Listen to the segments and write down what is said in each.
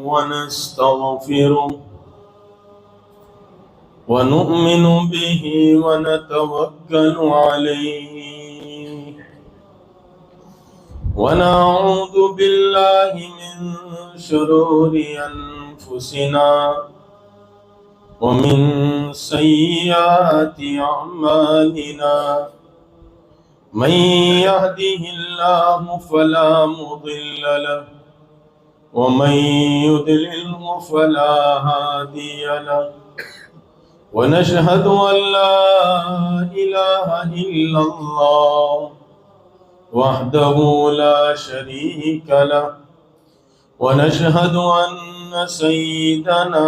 ونستغفره ونؤمن به ونتوكل عليه ونعوذ بالله من شرور أنفسنا ومن سيئات أعمالنا من يهده الله فلا مضل له ومن يضلله فلا هادي له ونشهد أن لا إله إلا الله وحده لا شريك له ونشهد أن سيدنا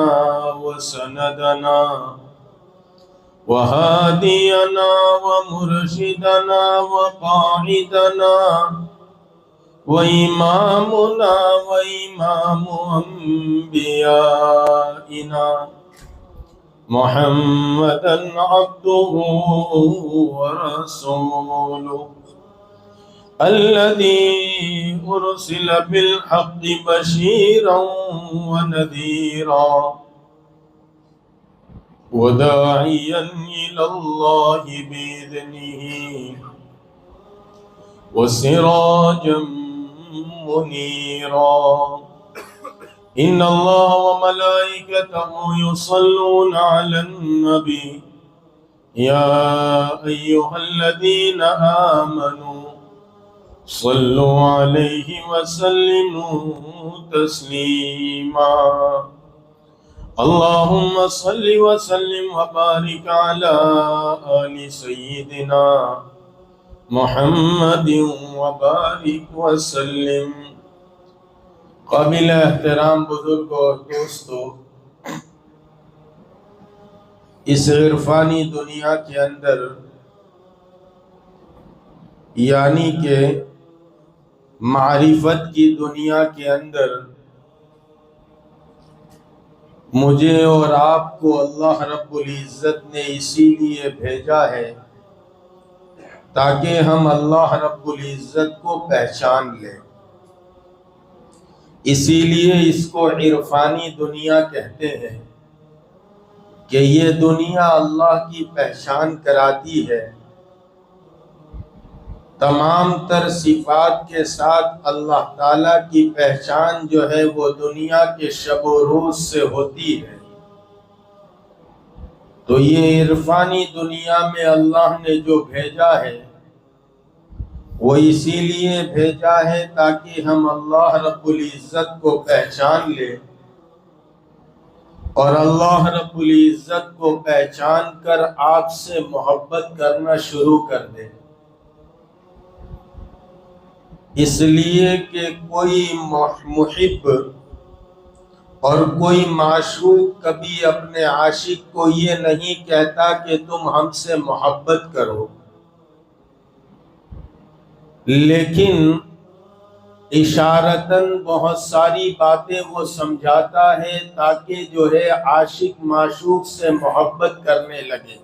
وسندنا وهادينا ومرشدنا وقائدنا وإمامنا وإمام أنبيائنا محمدا عبده ورسوله الذي أرسل بالحق بشيرا ونذيرا وداعيا إلى الله بإذنه وسراجا منيرا إن الله وملائكته يصلون على النبي يا أيها الذين آمنوا صلوا عليه وسلموا تسليما اللهم صل وسلم وبارك على آل سيدنا محمد وبارک وسلم۔ قابل احترام بزرگوں اور دوستو، اس عرفانی دنیا کے اندر یعنی کہ معرفت کی دنیا کے اندر مجھے اور آپ کو اللہ رب العزت نے اسی لیے بھیجا ہے تاکہ ہم اللہ رب العزت کو پہچان لیں۔ اسی لیے اس کو عرفانی دنیا کہتے ہیں کہ یہ دنیا اللہ کی پہچان کراتی ہے۔ تمام تر صفات کے ساتھ اللہ تعالیٰ کی پہچان جو ہے وہ دنیا کے شب و روز سے ہوتی ہے۔ تو یہ عرفانی دنیا میں اللہ نے جو بھیجا ہے وہ اسی لیے بھیجا ہے تاکہ ہم اللہ رب العزت کو پہچان لیں اور اللہ رب العزت کو پہچان کر آپ سے محبت کرنا شروع کر دیں۔ اس لیے کہ کوئی محب اور کوئی معشوق کبھی اپنے عاشق کو یہ نہیں کہتا کہ تم ہم سے محبت کرو، لیکن اشارتاً بہت ساری باتیں وہ سمجھاتا ہے تاکہ جو ہے عاشق معشوق سے محبت کرنے لگے۔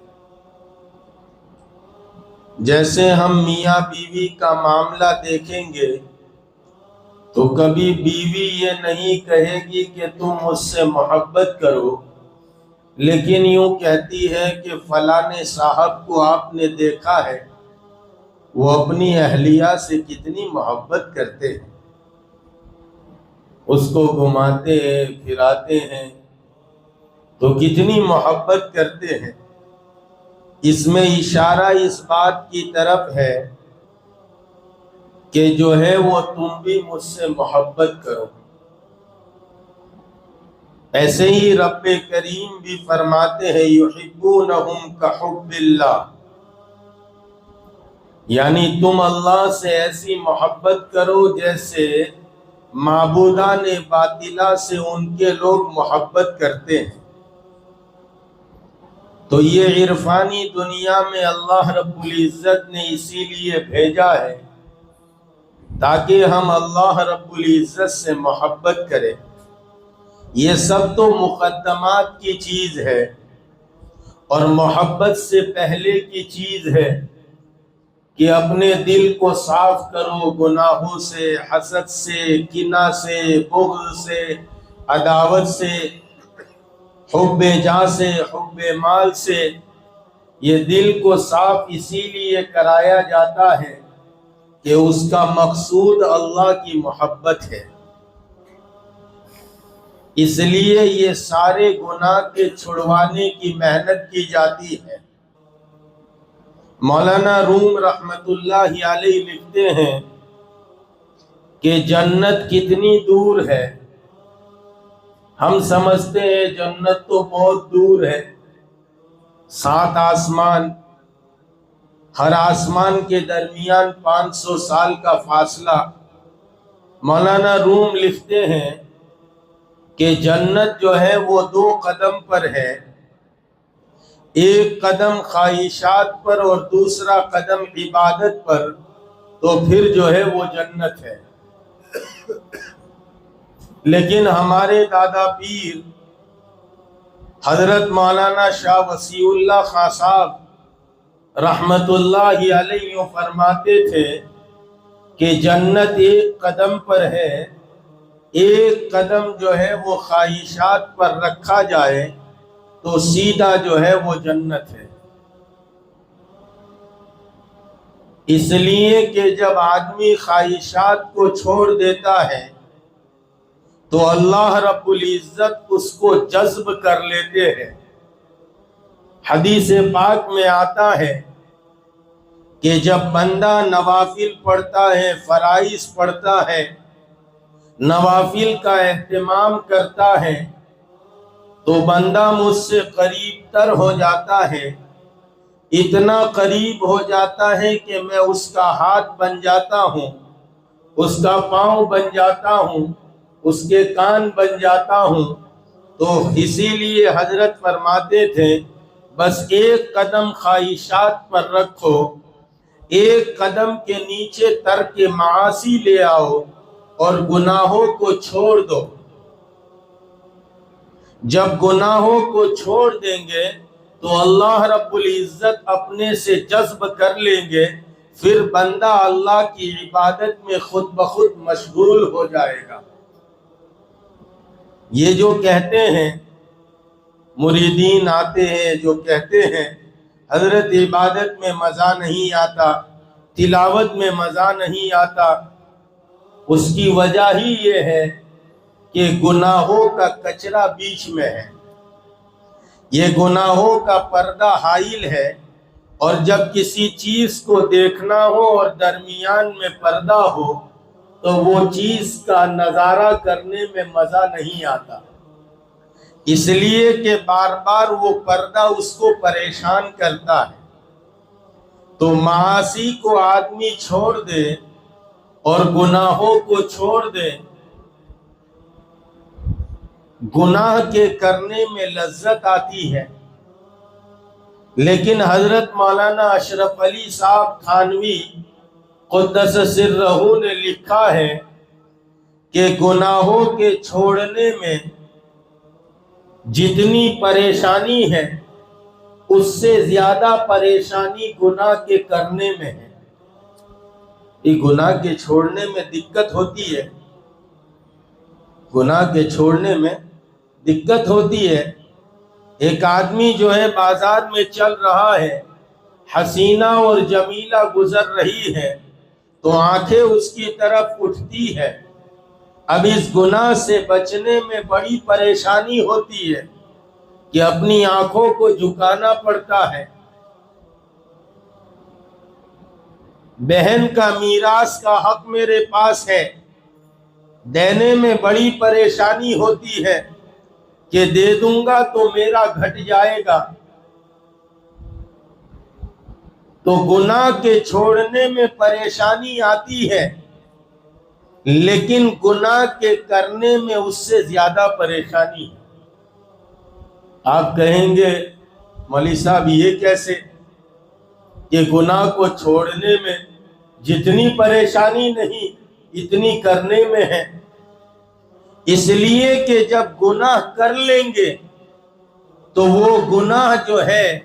جیسے ہم میاں بیوی کا معاملہ دیکھیں گے تو کبھی بیوی یہ نہیں کہے گی کہ تم مجھ سے محبت کرو، لیکن یوں کہتی ہے کہ فلاں صاحب کو آپ نے دیکھا ہے وہ اپنی اہلیہ سے کتنی محبت کرتے ہیں، اس کو گھماتے ہیں پھراتے ہیں تو کتنی محبت کرتے ہیں۔ اس میں اشارہ اس بات کی طرف ہے کہ جو ہے وہ تم بھی مجھ سے محبت کرو۔ ایسے ہی رب کریم بھی فرماتے ہیں یحبونہم کحب اللہ، یعنی تم اللہ سے ایسی محبت کرو جیسے معبودان باطلہ سے ان کے لوگ محبت کرتے ہیں۔ تو یہ عرفانی دنیا میں اللہ رب العزت نے اسی لیے بھیجا ہے تاکہ ہم اللہ رب العزت سے محبت کریں۔ یہ سب تو مقدمات کی چیز ہے اور محبت سے پہلے کی چیز ہے کہ اپنے دل کو صاف کرو گناہوں سے، حسد سے، کینہ سے، بغض سے، عداوت سے، حب جاں سے، حب مال سے۔ یہ دل کو صاف اسی لیے کرایا جاتا ہے کہ اس کا مقصود اللہ کی محبت ہے، اس لیے یہ سارے گناہ کے چھڑوانے کی محنت کی جاتی ہے۔ مولانا روم رحمت اللہ علیہ لکھتے ہیں کہ جنت کتنی دور ہے۔ ہم سمجھتے ہیں جنت تو بہت دور ہے، 7 آسمان، ہر آسمان کے درمیان 500 سال کا فاصلہ۔ مولانا روم لکھتے ہیں کہ جنت جو ہے وہ 2 قدم پر ہے، ایک قدم خواہشات پر اور دوسرا قدم عبادت پر، تو پھر جو ہے وہ جنت ہے۔ لیکن ہمارے دادا پیر حضرت مولانا شاہ وسیع اللہ خان صاحب رحمت اللہ علیہ فرماتے تھے کہ جنت ایک قدم پر ہے، ایک قدم جو ہے وہ خواہشات پر رکھا جائے تو سیدھا جو ہے وہ جنت ہے۔ اس لیے کہ جب آدمی خواہشات کو چھوڑ دیتا ہے تو اللہ رب العزت اس کو جذب کر لیتے ہیں۔ حدیث پاک میں آتا ہے کہ جب بندہ نوافل پڑھتا ہے، فرائض پڑھتا ہے، نوافل کا اہتمام کرتا ہے، تو بندہ مجھ سے قریب تر ہو جاتا ہے، اتنا قریب ہو جاتا ہے کہ میں اس کا ہاتھ بن جاتا ہوں، اس کا پاؤں بن جاتا ہوں، اس کے کان بن جاتا ہوں۔ تو اسی لیے حضرت فرماتے تھے بس ایک قدم خواہشات پر رکھو، ایک قدم کے نیچے ترک معاصی لے آؤ اور گناہوں کو چھوڑ دو۔ جب گناہوں کو چھوڑ دیں گے تو اللہ رب العزت اپنے سے جذب کر لیں گے، پھر بندہ اللہ کی عبادت میں خود بخود مشغول ہو جائے گا۔ یہ جو کہتے ہیں مریدین آتے ہیں جو کہتے ہیں حضرت عبادت میں مزہ نہیں آتا، تلاوت میں مزہ نہیں آتا، اس کی وجہ ہی یہ ہے کہ گناہوں کا کچرا بیچ میں ہے، یہ گناہوں کا پردہ حائل ہے، اور جب کسی چیز کو دیکھنا ہو اور درمیان میں پردہ ہو تو وہ چیز کا نظارہ کرنے میں مزہ نہیں آتا، اس لیے کہ بار بار وہ پردہ اس کو پریشان کرتا ہے۔ تو معاصی کو آدمی چھوڑ دے اور گناہوں کو چھوڑ دے، گناہ کے کرنے میں لذت آتی ہے، لیکن حضرت مولانا اشرف علی صاحب تھانوی قدس سرہ نے لکھا ہے کہ گناہوں کے چھوڑنے میں جتنی پریشانی ہے اس سے زیادہ پریشانی گناہ کے کرنے میں ہے۔ یہ گناہ کے چھوڑنے میں دقت ہوتی ہے، گناہ کے چھوڑنے میں دقت ہوتی ہے۔ ایک آدمی جو ہے بازار میں چل رہا ہے، حسینہ اور جمیلہ گزر رہی ہے تو آنکھیں اس کی طرف اٹھتی ہے، اب اس گناہ سے بچنے میں بڑی پریشانی ہوتی ہے کہ اپنی آنکھوں کو جھکانا پڑتا ہے۔ بہن کا میراث کا حق میرے پاس ہے، دینے میں بڑی پریشانی ہوتی ہے کہ دے دوں گا تو میرا گھٹ جائے گا۔ تو گناہ کے چھوڑنے میں پریشانی آتی ہے، لیکن گناہ کے کرنے میں اس سے زیادہ پریشانی ہے۔ آپ کہیں گے مولوی صاحب یہ کیسے کہ گناہ کو چھوڑنے میں جتنی پریشانی نہیں اتنی کرنے میں ہے؟ اس لیے کہ جب گناہ کر لیں گے تو وہ گناہ جو ہے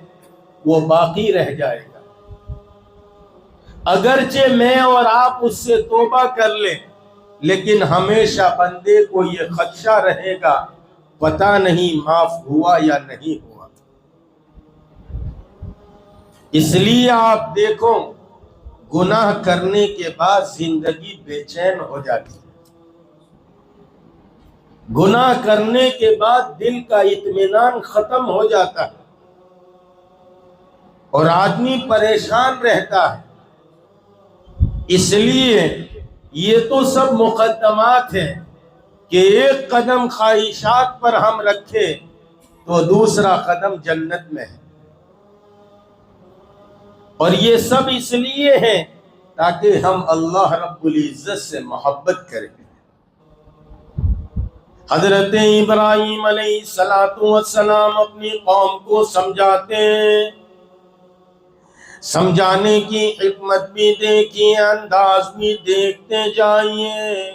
وہ باقی رہ جائے گا، اگرچہ میں اور آپ اس سے توبہ کر لیں، لیکن ہمیشہ بندے کو یہ خدشہ رہے گا پتہ نہیں معاف ہوا یا نہیں ہوا۔ اس لیے آپ دیکھو گناہ کرنے کے بعد زندگی بے چین ہو جاتی ہے، گناہ کرنے کے بعد دل کا اطمینان ختم ہو جاتا ہے اور آدمی پریشان رہتا ہے۔ اس لیے یہ تو سب مقدمات ہیں کہ ایک قدم خواہشات پر ہم رکھیں تو دوسرا قدم جنت میں ہے، اور یہ سب اس لیے ہے تاکہ ہم اللہ رب العزت سے محبت کریں۔ حضرت ابراہیم علیہ السلام اپنی قوم کو سمجھاتے ہیں، سمجھانے کی حکمت بھی دیکھیے، انداز بھی دیکھتے جائیے،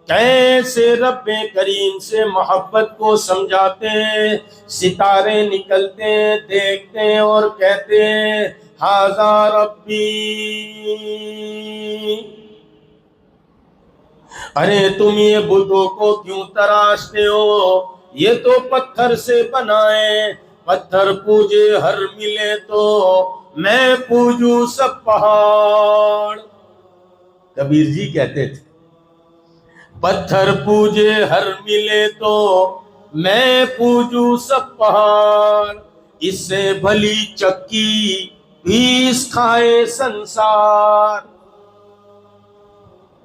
کیسے رب کریم سے محبت کو سمجھاتے ہیں۔ ستارے نکلتے ہیں، دیکھتے ہیں اور کہتے ہیں ھذا ربی، ارے تم یہ بتوں کو کیوں تراشتے ہو، یہ تو پتھر سے بنائے، پتھر پوجے ہر ملے تو میں پوجوں سب پہاڑ۔ کبیر جی کہتے تھے پتھر پوجے ہر ملے تو میں پوجوں سب پہاڑ، اس سے بھلی چکی پیس کھائے سنسار۔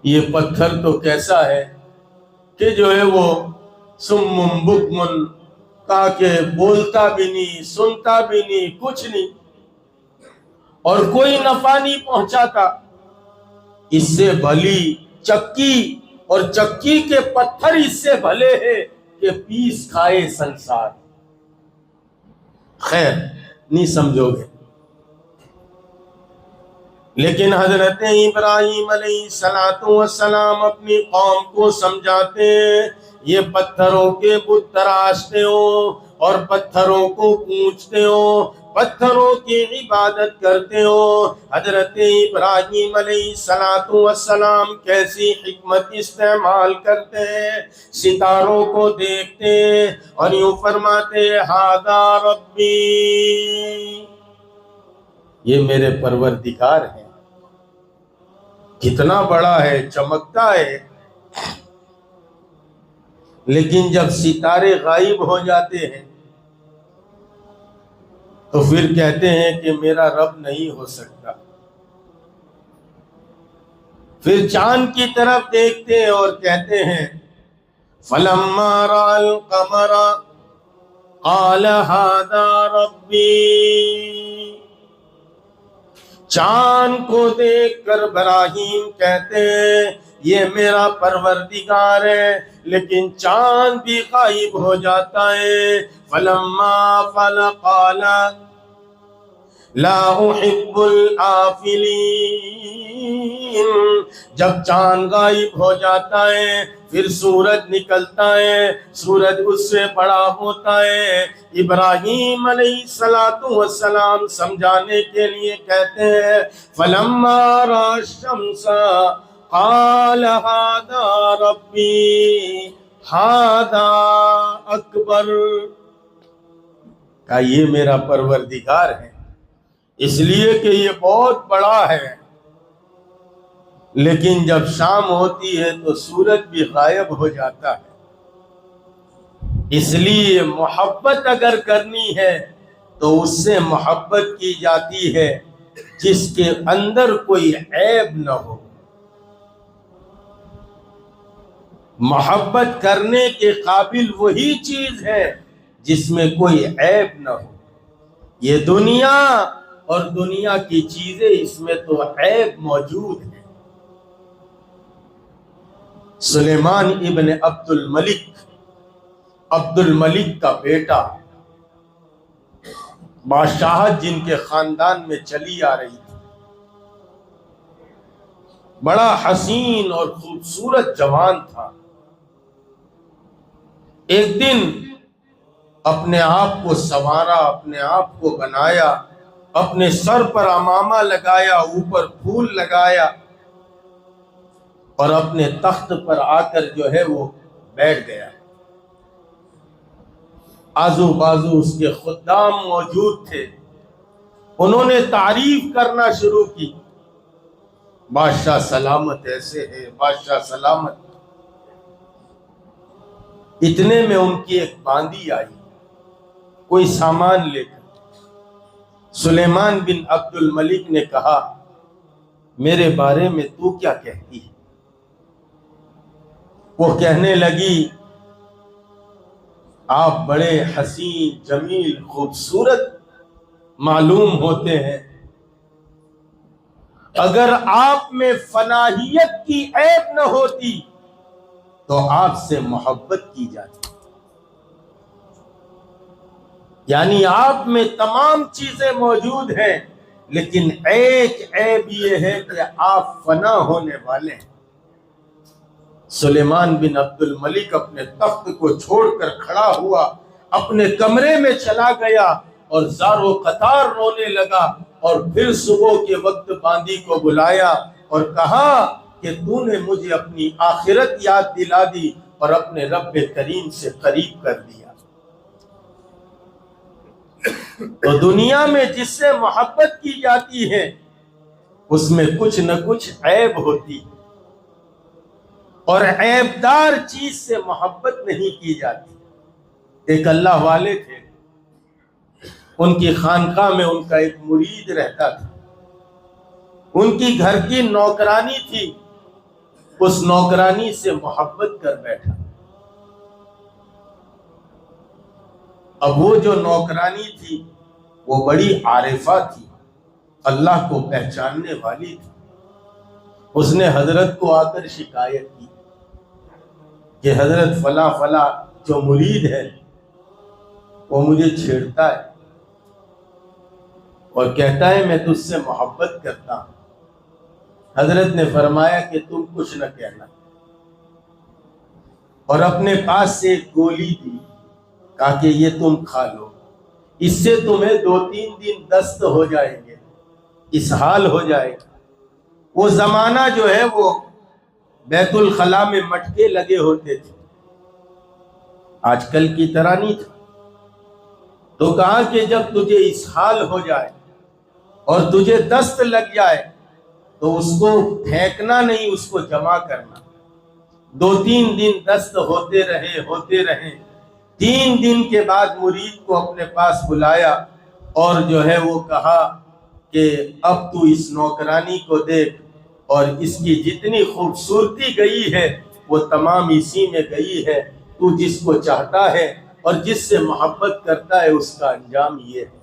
یہ پتھر تو کیسا ہے کہ جو ہے وہ سمم بکمن، کہا کہ بولتا بھی نہیں، سنتا بھی نہیں، کچھ نہیں، اور کوئی نفع نہیں پہنچاتا۔ اس سے بھلی چکی، اور چکی کے پتھر اس سے بھلے ہیں کہ پیس کھائے سنسار۔ خیر نہیں سمجھو گے، لیکن حضرت ابراہیم علیہ السلام اپنی قوم کو سمجھاتے ہیں، یہ پتھروں کے بت تراشتے ہو اور پتھروں کو پوجتے ہو، پتھروں کی عبادت کرتے ہو۔ حضرت ابراہیم علیہ السلام کیسی حکمت استعمال کرتے ہیں، ستاروں کو دیکھتے ہیں اور یوں فرماتے ھذا ربی، یہ میرے پروردگار ہیں۔ کتنا بڑا ہے، چمکتا ہے، لیکن جب ستارے غائب ہو جاتے ہیں تو پھر کہتے ہیں کہ میرا رب نہیں ہو سکتا۔ پھر چاند کی طرف دیکھتے ہیں اور کہتے ہیں فَلَمَّا رَأَى الْقَمَرَ قَالَ ھَذَا رَبِّي، چاند کو دیکھ کر ابراہیم کہتے ہیں یہ میرا پروردگار ہے، لیکن چاند بھی غائب ہو جاتا ہے۔ فَلَمَّا أَفَلَ قَالَ لَا أُحِبُّ الْآفِلِينَ، جب چاند غائب ہو جاتا ہے پھر سورج نکلتا ہے، سورج اس سے بڑا ہوتا ہے۔ ابراہیم علیہ السلام سمجھانے کے لیے کہتے ہیں فَلَمَّا رَأَى الشَّمْسَ قَالَ ھَذَا رَبِّي ھَذَا أَكْبَرُ، کہا یہ میرا پروردگار ہے، اس لیے کہ یہ بہت بڑا ہے۔ لیکن جب شام ہوتی ہے تو سورج بھی غائب ہو جاتا ہے۔ اس لیے محبت اگر کرنی ہے تو اس سے محبت کی جاتی ہے جس کے اندر کوئی عیب نہ ہو۔ محبت کرنے کے قابل وہی چیز ہے جس میں کوئی عیب نہ ہو۔ یہ دنیا اور دنیا کی چیزیں، اس میں تو عیب موجود ہے۔ سلیمان ابن عبد الملک کا بیٹا، بادشاہت جن کے خاندان میں چلی آ رہی تھی، بڑا حسین اور خوبصورت جوان تھا۔ ایک دن اپنے آپ کو سنوارا، اپنے آپ کو بنایا اپنے سر پر عمامہ لگایا، اوپر پھول لگایا، اور اپنے تخت پر آ کر جو ہے وہ بیٹھ گیا۔ آزو بازو اس کے خدام موجود تھے، انہوں نے تعریف کرنا شروع کی، بادشاہ سلامت ایسے ہے، بادشاہ سلامت۔ اتنے میں ان کی ایک باندی آئی، کوئی سامان لے کر۔ سلیمان بن عبد الملک نے کہا، میرے بارے میں تو کیا کہتی ہے؟ وہ کہنے لگی، آپ بڑے حسین، جمیل، خوبصورت معلوم ہوتے ہیں، اگر آپ میں فلاحیت کی عیب نہ ہوتی تو آپ سے محبت کی جاتی، یعنی آپ میں تمام چیزیں موجود ہیں، لیکن ایک عیب یہ ہے کہ آپ فنا ہونے والے ہیں۔ سلیمان بن عبد الملک اپنے تخت کو چھوڑ کر کھڑا ہوا، اپنے کمرے میں چلا گیا اور زار و قطار رونے لگا، اور پھر صبح کے وقت باندی کو بلایا اور کہا کہ تو نے مجھے اپنی آخرت یاد دلا دی اور اپنے رب کریم سے قریب کر دیا۔ تو دنیا میں جس سے محبت کی جاتی ہے اس میں کچھ نہ کچھ عیب ہوتی ہے، اور عیبدار چیز سے محبت نہیں کی جاتی۔ ایک اللہ والے تھے، ان کی خانقاہ میں ان کا ایک مرید رہتا تھا، ان کی گھر کی نوکرانی تھی، اس نوکرانی سے محبت کر بیٹھا۔ اب وہ جو نوکرانی تھی وہ بڑی عارفہ تھی، اللہ کو پہچاننے والی تھی۔ اس نے حضرت کو آ کر شکایت کی کہ حضرت فلاں فلاں جو مرید ہے وہ مجھے چھیڑتا ہے اور کہتا ہے میں تجھ سے محبت کرتا ہوں۔ حضرت نے فرمایا کہ تم کچھ نہ کہنا، اور اپنے پاس سے ایک گولی دی، کہا کہ یہ تم کھا لو، اس سے تمہیں 2-3 دن دست ہو جائیں گے، اسہال ہو جائے گا۔ وہ زمانہ جو ہے وہ بیت الخلاء میں مٹکے لگے ہوتے تھے، آج کل کی طرح نہیں تھا۔ تو کہا کہ جب تجھے اسہال ہو جائے اور تجھے دست لگ جائے تو اس کو پھینکنا نہیں، اس کو جمع کرنا۔ 2-3 دن دست ہوتے رہے۔ 3 دن کے بعد مرید کو اپنے پاس بلایا اور جو ہے وہ کہا کہ اب تو اس نوکرانی کو دیکھ، اور اس کی جتنی خوبصورتی گئی ہے وہ تمام اسی میں گئی ہے۔ تو جس کو چاہتا ہے اور جس سے محبت کرتا ہے اس کا انجام یہ ہے۔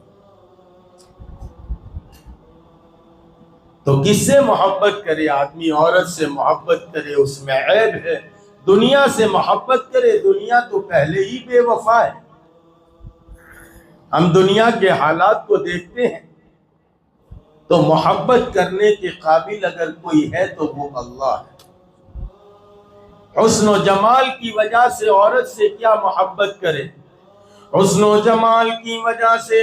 تو کس سے محبت کرے آدمی؟ عورت سے محبت کرے، اس میں عیب ہے۔ دنیا سے محبت کرے، دنیا تو پہلے ہی بے وفا ہے۔ ہم دنیا کے حالات کو دیکھتے ہیں تو محبت کرنے کے قابل اگر کوئی ہے تو وہ اللہ ہے۔ حسن و جمال کی وجہ سے عورت سے کیا محبت کرے؟ حسن و جمال کی وجہ سے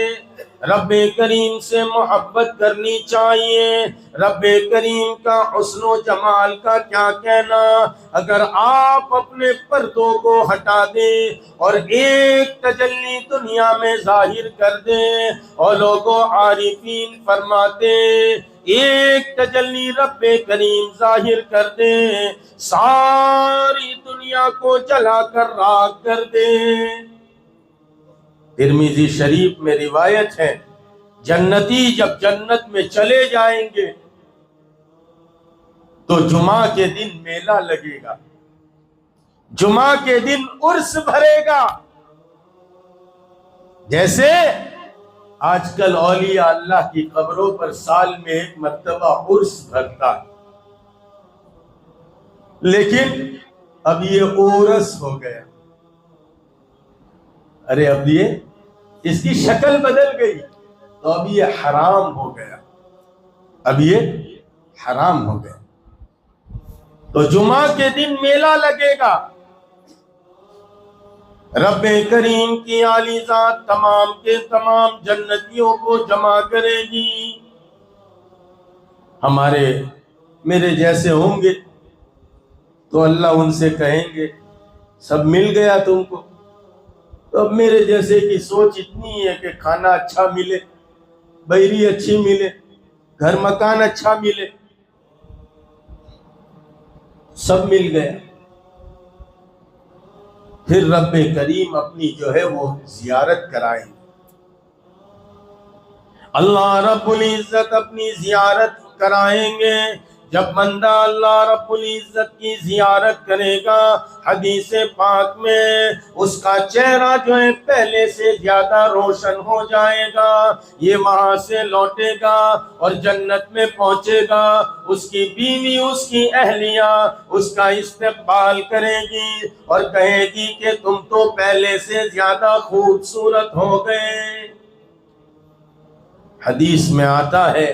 رب کریم سے محبت کرنی چاہیے۔ رب کریم کا حسن و جمال کا کیا کہنا؟ اگر آپ اپنے پردوں کو ہٹا دیں اور ایک تجلی دنیا میں ظاہر کر دیں، اور لوگوں عارفین فرماتے ایک تجلی رب کریم ظاہر کر دیں، ساری دنیا کو جلا کر راکھ کر دیں۔ ترمذی شریف میں روایت ہے، جنتی جب جنت میں چلے جائیں گے تو جمعہ کے دن میلہ لگے گا، جمعہ کے دن عرس بھرے گا۔ جیسے آج کل اولیاء اللہ کی قبروں پر سال میں ایک مرتبہ عرس بھرتا ہے، لیکن اب یہ عرس ہو گیا۔ ارے اب یہ اس کی شکل بدل گئی، تو اب یہ حرام ہو گیا، اب یہ حرام ہو گیا۔ تو جمعہ کے دن میلہ لگے گا، رب کریم کی عالی ذات تمام کے تمام جنتیوں کو جمع کرے گی. ہمارے میرے جیسے ہوں گے تو اللہ ان سے کہیں گے سب مل گیا تم کو. تو اب میرے جیسے کی سوچ اتنی ہے کہ کھانا اچھا ملے، بحری اچھی ملے، گھر مکان اچھا ملے، سب مل گیا. پھر رب کریم اپنی جو ہے وہ زیارت کرائیں گے. اللہ رب العزت اپنی زیارت کرائیں گے. جب بندہ اللہ رب العزت کی زیارت کرے گا، حدیث پاک میں اس کا چہرہ جو ہے پہلے سے زیادہ روشن ہو جائے گا. یہ وہاں سے لوٹے گا اور جنت میں پہنچے گا. اس کی بیوی، اس کی اہلیہ اس کا استقبال کرے گی اور کہے گی کہ تم تو پہلے سے زیادہ خوبصورت ہو گئے. حدیث میں آتا ہے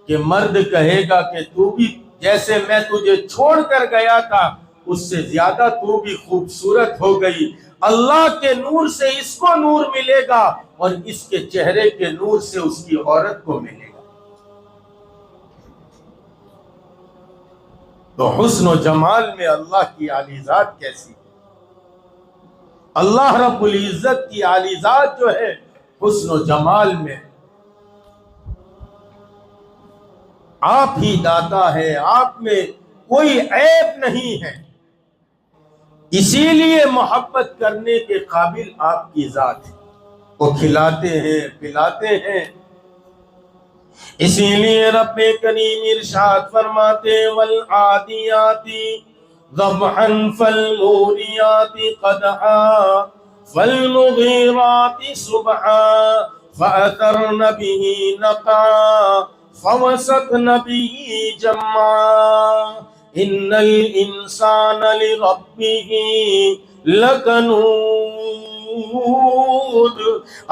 کہ مرد کہے گا کہ تو بھی جیسے میں تجھے چھوڑ کر گیا تھا اس سے زیادہ تو بھی خوبصورت ہو گئی. اللہ کے نور سے اس کو نور ملے گا اور اس کے چہرے کے نور سے اس کی عورت کو ملے گا. تو حسن و جمال میں اللہ کی عالی ذات کیسی ہے. اللہ رب العزت کی عالی ذات جو ہے حسن و جمال میں آپ ہی داتا ہے، آپ میں کوئی عیب نہیں ہے. اسی لیے محبت کرنے کے قابل آپ کی ذات ہے. وہ کھلاتے ہیں، پلاتے ہیں. اسی لیے رب کریم ارشاد فرماتے والعادیات ضبحا فالموریات قدحا فالمغیرات صبحا فأثرن به نقعا فوسطن به جمعا ان الانسان لربه لکنود.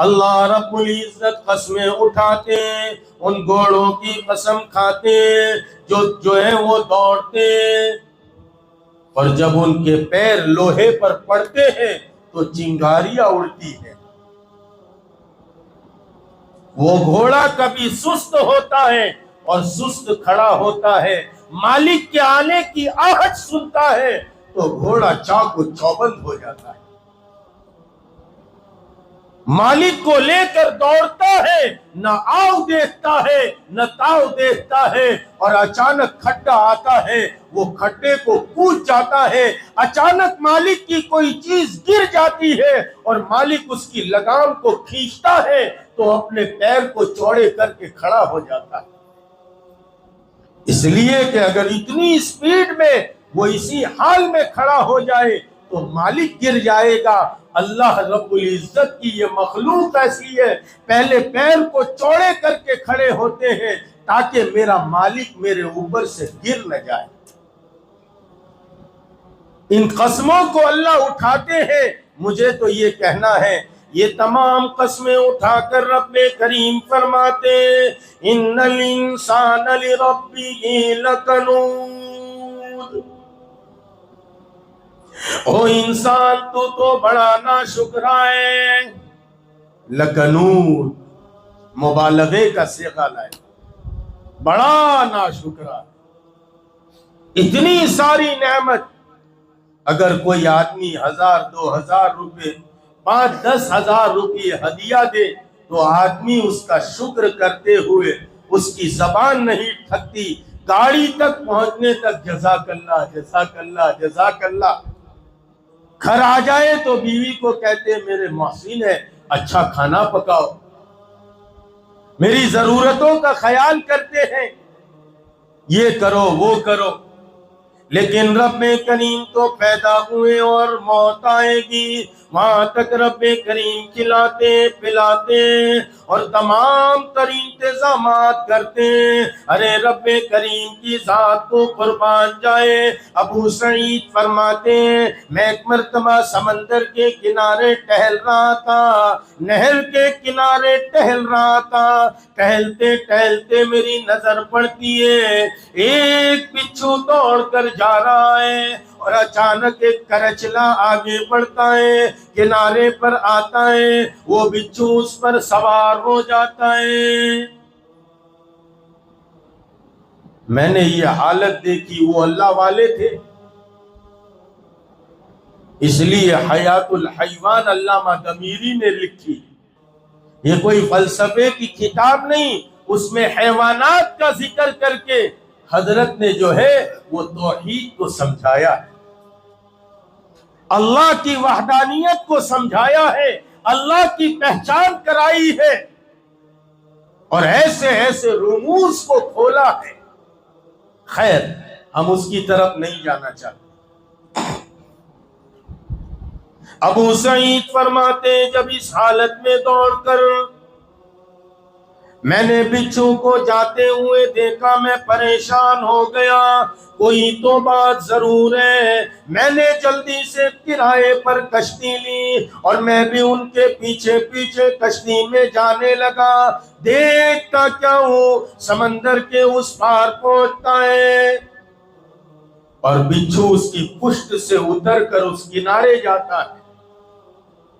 اللہ رب العزت قسمیں اٹھاتے ہیں، ان گھوڑوں کی قسم کھاتے ہیں جو ہے وہ دوڑتے اور جب ان کے پیر لوہے پر پڑتے ہیں تو چنگاریاں اڑتی ہیں. وہ گھوڑا کبھی سست ہوتا ہے اور سست کھڑا ہوتا ہے، مالک کے آنے کی آہٹ سنتا ہے تو گھوڑا چاق و چوبند ہو جاتا ہے. مالک کو لے کر دوڑتا ہے، نہ آؤ دیکھتا ہے نہ تاؤ دیکھتا ہے، اور اچانک کھڈا آتا ہے وہ کھڈے کو کود جاتا ہے. اچانک مالک کی کوئی چیز گر جاتی ہے اور مالک اس کی لگام کو کھینچتا ہے تو اپنے پیر کو چوڑے کر کے کھڑا ہو جاتا ہے. اس لیے کہ اگر اتنی سپیڈ میں وہ اسی حال میں کھڑا ہو جائے تو مالک گر جائے گا. اللہ رب العزت کی یہ مخلوق ایسی ہے، پہلے پیر کو چوڑے کر کے کھڑے ہوتے ہیں تاکہ میرا مالک میرے اوپر سے گر نہ جائے. ان قسموں کو اللہ اٹھاتے ہیں. مجھے تو یہ کہنا ہے، یہ تمام قسمیں اٹھا کر رب کریم فرماتے ان الانسان لربہ لکنود. او انسان تو بڑا ناشکرا ہے. لکنود مبالغے کا صیغہ لائے، بڑا ناشکرا. اتنی ساری نعمت اگر کوئی آدمی 1000 2000 روپے 5-10 ہزار روپے ہدیہ دے تو آدمی اس کا شکر کرتے ہوئے اس کی زبان نہیں تھکتی. گاڑی تک پہنچنے تک جزاک اللہ جزاک اللہ جزاک اللہ. گھر آ جائے تو بیوی کو کہتے میرے محسن ہے، اچھا کھانا پکاؤ، میری ضرورتوں کا خیال کرتے ہیں، یہ کرو وہ کرو. لیکن رب کریم تو پیدا ہوئے اور موت آئے گی وہاں تک رب کریم کھلاتے پلاتے اور تمام تر انتظامات کرتے. ارے رب کریم کی ذات کو قربان جائے. ابو سعید فرماتے ہیں میں ایک مرتبہ سمندر کے کنارے ٹہل رہا تھا، نہر کے کنارے ٹہل رہا تھا. ٹہلتے ٹہلتے میری نظر پڑتی ہے ایک بچھو دوڑ کر جا رہا ہے اور اچانک ایک کرچلا آگے بڑھتا ہے، کنارے پر آتا ہے، وہ بچھو اس پر سوار ہو جاتا ہے۔ میں نے یہ حالت دیکھی، وہ اللہ والے تھے، اس لیے حیات الحیوان علامہ ضمیری نے لکھی۔ یہ کوئی فلسفے کی کتاب نہیں، اس میں حیوانات کا ذکر کر کے حضرت نے جو ہے وہ توحید کو سمجھایا ہے، اللہ کی وحدانیت کو سمجھایا ہے، اللہ کی پہچان کرائی ہے، اور ایسے ایسے رموز کو کھولا ہے۔ خیر، ہم اس کی طرف نہیں جانا چاہتے۔ ابو سعید فرماتے ہیں جب اس حالت میں دوڑ کر میں نے بچھو کو جاتے ہوئے دیکھا، میں پریشان ہو گیا، کوئی تو بات ضرور ہے۔ میں نے جلدی سے کرائے پر کشتی لی اور میں بھی ان کے پیچھے پیچھے کشتی میں جانے لگا۔ دیکھتا کیا ہوں، سمندر کے اس پار پہنچتا ہے اور بچھو اس کی پشت سے اتر کر اس کنارے جاتا ہے،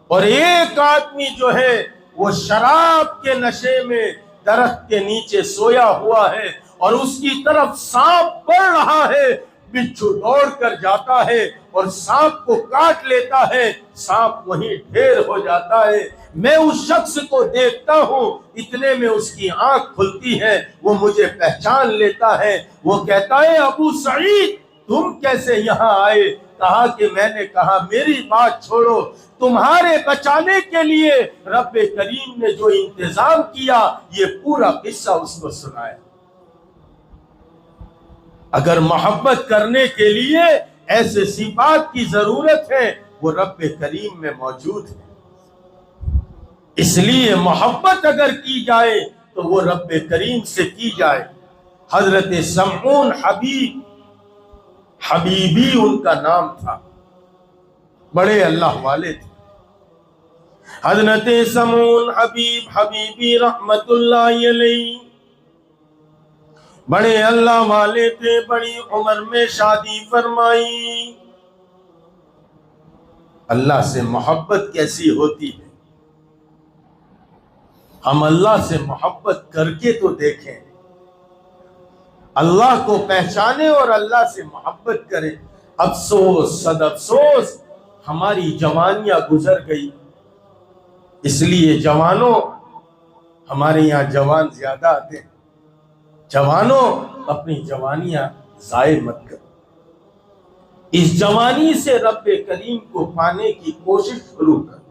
اور ایک آدمی جو ہے وہ شراب کے نشے میں درخت کے نیچے سویا ہوا ہے اور اس کی طرف سانپ بڑھ رہا ہے۔ بچھو دوڑ کر جاتا ہے اور سانپ کو کاٹ لیتا ہے، سانپ وہیں ڈھیر ہو جاتا ہے۔ میں اس شخص کو دیکھتا ہوں، اتنے میں اس کی آنکھ کھلتی ہے، وہ مجھے پہچان لیتا ہے، وہ کہتا ہے ابو سعید تم کیسے یہاں آئے؟ کہا کہ میں نے کہا میری بات چھوڑو، تمہارے بچانے کے لیے رب کریم نے جو انتظام کیا یہ پورا قصہ اس کو سنایا۔ اگر محبت کرنے کے لیے ایسے صفات کی ضرورت ہے وہ رب کریم میں موجود ہے، اس لیے محبت اگر کی جائے تو وہ رب کریم سے کی جائے۔ حضرت سمعون حبیبی ان کا نام تھا، بڑے اللہ والے تھے۔ حضرت سمعون حبیبی رحمت اللہ علیہ بڑے اللہ والے تھے، بڑی عمر میں شادی فرمائی۔ اللہ سے محبت کیسی ہوتی ہے، ہم اللہ سے محبت کر کے تو دیکھیں، اللہ کو پہچانے اور اللہ سے محبت کریں۔ افسوس صد افسوس ہماری جوانیاں گزر گئی، اس لیے جوانوں، ہمارے یہاں جوان زیادہ آتے ہیں، جوانوں اپنی جوانیاں ضائع مت کرو، اس جوانی سے رب کریم کو پانے کی کوشش شروع کرو،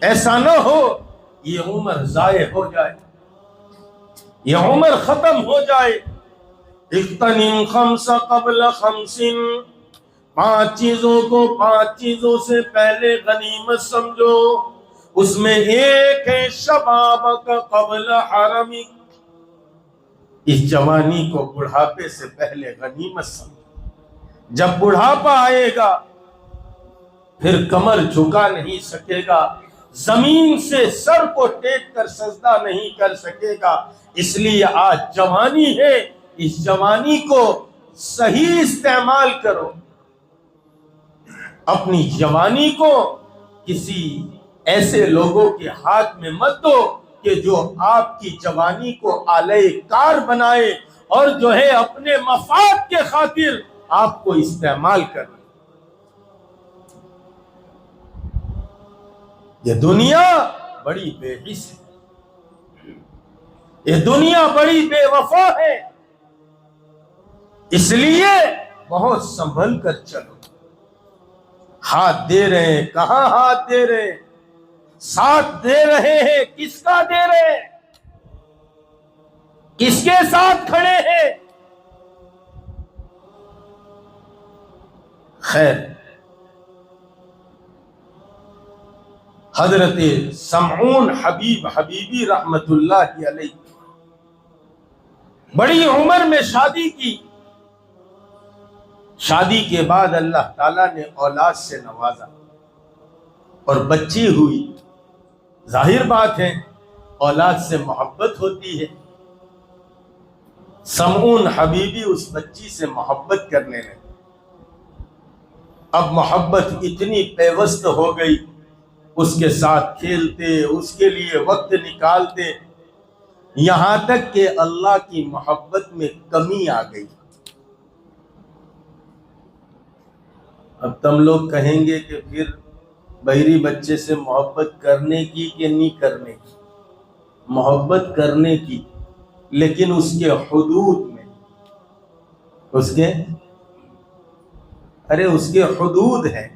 ایسا نہ ہو یہ عمر ضائع ہو جائے، یہ عمر ختم ہو جائے۔ اغتنم خمس قبل خمس، 5 چیزوں کو 5 چیزوں سے پہلے غنیمت سمجھو، اس میں ایک ہے شبابک قبل حرمک، اس جوانی کو بڑھاپے سے پہلے غنیمت سمجھو۔ جب بڑھاپا آئے گا پھر کمر جھکا نہیں سکے گا، زمین سے سر کو ٹیک کر سجدہ نہیں کر سکے گا، اس لیے آج جوانی ہے، اس جوانی کو صحیح استعمال کرو، اپنی جوانی کو کسی ایسے لوگوں کے ہاتھ میں مت دو کہ جو آپ کی جوانی کو آلہ کار بنائے اور جو ہے اپنے مفاد کے خاطر آپ کو استعمال کرے۔ یہ دنیا بڑی بے حس ہے، یہ دنیا بڑی بے وفا ہے، اس لیے بہت سنبھل کر چلو۔ ہاتھ دے رہے ہیں، کہاں ہاتھ دے رہے ہیں؟ ساتھ دے رہے ہیں، کس کا دے رہے ہیں؟ کس کے ساتھ کھڑے ہیں؟ خیر، حضرت سمعون حبیبی رحمت اللہ علیہ بڑی عمر میں شادی کی، شادی کے بعد اللہ تعالیٰ نے اولاد سے نوازا اور بچی ہوئی۔ ظاہر بات ہے اولاد سے محبت ہوتی ہے، سمعون حبیبی اس بچی سے محبت کرنے لگے، اب محبت اتنی پیوست ہو گئی، اس کے ساتھ کھیلتے، اس کے لیے وقت نکالتے، یہاں تک کہ اللہ کی محبت میں کمی آ گئی۔ اب تم لوگ کہیں گے کہ پھر بحری بچے سے محبت کرنے کی کہ نہیں کرنے کی؟ محبت کرنے کی، لیکن اس کے حدود میں، اس کے حدود ہیں،